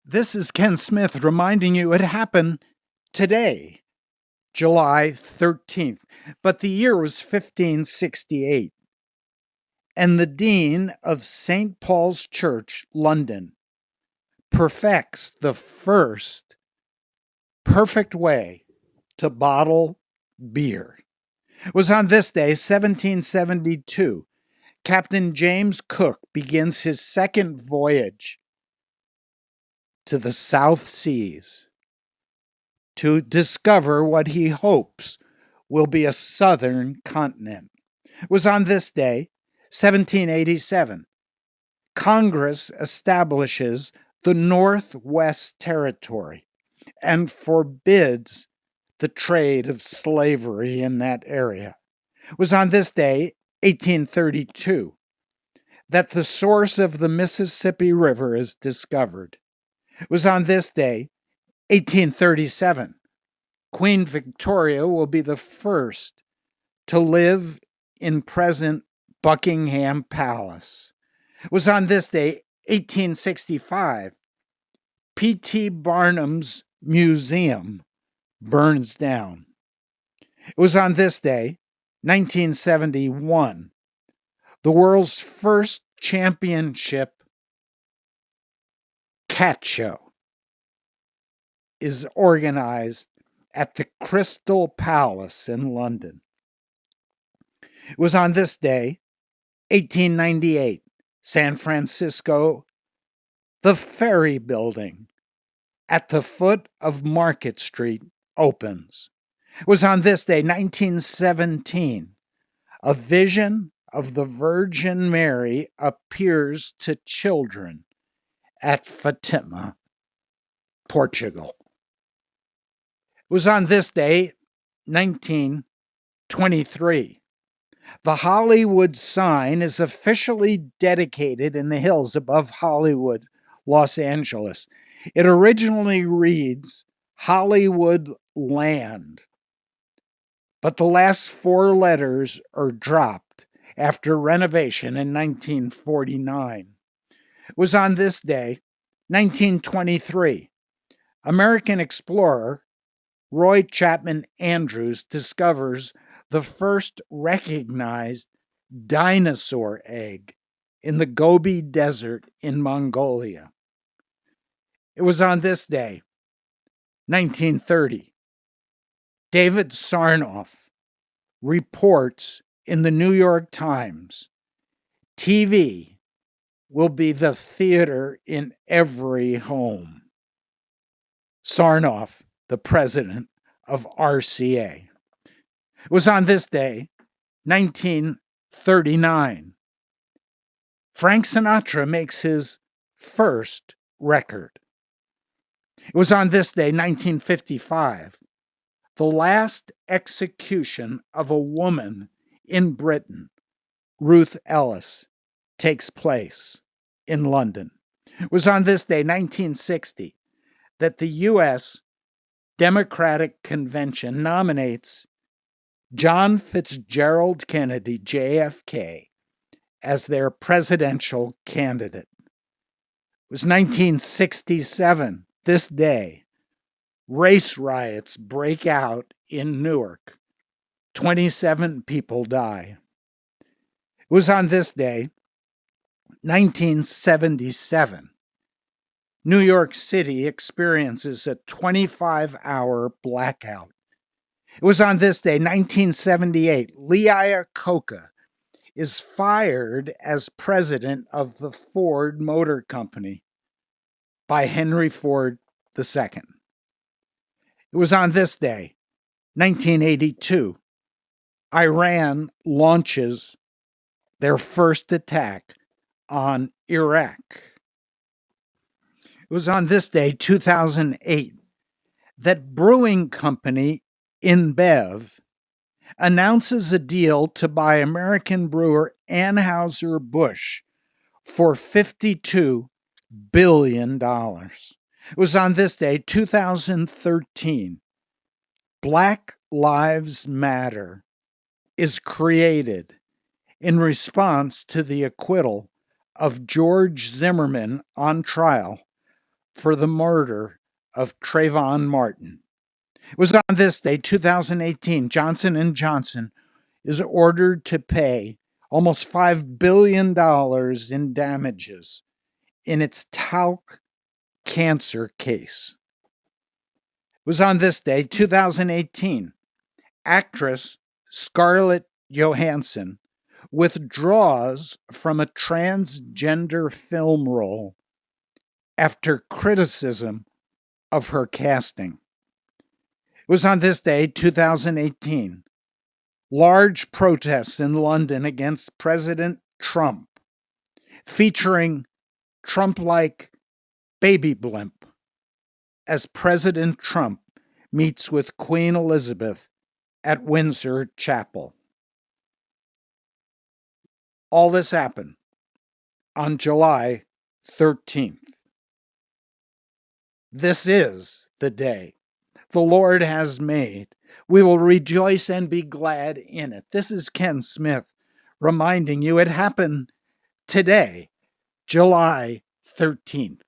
This is Ken Smith reminding you it happened today, July 13th, but the year was 1568, and the Dean of St. Paul's Church, London, perfects the first perfect way to bottle beer. It was on this day, 1772, Captain James Cook begins his second voyage to the South Seas to discover what he hopes will be a southern continent. It was on this day, 1787, Congress establishes the Northwest Territory and forbids the trade of slavery in that area. It was on this day, 1832, that the source of the Mississippi River is discovered. It was on this day, 1837, Queen Victoria will be the first to live in present Buckingham Palace. It was on this day, 1865, P.T. Barnum's museum burns down. It was on this day, 1971, the world's first championship cat show is organized at the Crystal Palace in London. It was on this day, 1898, San Francisco, the Ferry Building at the foot of Market Street opens. It was on this day, 1917, a vision of the Virgin Mary appears to children at Fatima, Portugal. It was on this day, 1923, the Hollywood sign is officially dedicated in the hills above Hollywood, Los Angeles. It originally reads Hollywood Land, but the last four letters are dropped after renovation in 1949. It was on this day, 1923, American explorer Roy Chapman Andrews discovers the first recognized dinosaur egg in the Gobi Desert in Mongolia. It was on this day, 1930, David Sarnoff reports in the New York Times, TV will be the theater in every home. Sarnoff, the president of RCA. It was on this day, 1939, Frank Sinatra makes his first record. It was on this day, 1955, the last execution of a woman in Britain, Ruth Ellis, takes place in London. It was on this day, 1960, that the U.S. Democratic Convention nominates John Fitzgerald Kennedy, JFK, as their presidential candidate. It was 1967, this day, race riots break out in Newark. 27 people die. It was on this day, 1977, New York City experiences a 25-hour blackout. It was on this day, 1978, Lee Iacocca is fired as president of the Ford Motor Company by Henry Ford II. It was on this day, 1982, Iran launches their first attack on Iraq. It was on this day, 2008, that brewing company InBev announces a deal to buy American brewer Anheuser-Busch for $52 billion. It was on this day, 2013, Black Lives Matter is created in response to the acquittal of George Zimmerman on trial for the murder of Trayvon Martin. It was on this day, 2018, Johnson & Johnson is ordered to pay almost $5 billion in damages in its talc cancer case. It was on this day, 2018, actress Scarlett Johansson withdraws from a transgender film role after criticism of her casting. It was on this day, 2018, large protests in London against President Trump, featuring Trump-like baby blimp as President Trump meets with Queen Elizabeth at Windsor Chapel. All this happened on July 13th. This is the day the Lord has made. We will rejoice and be glad in it. This is Ken Smith reminding you it happened today, July 13th.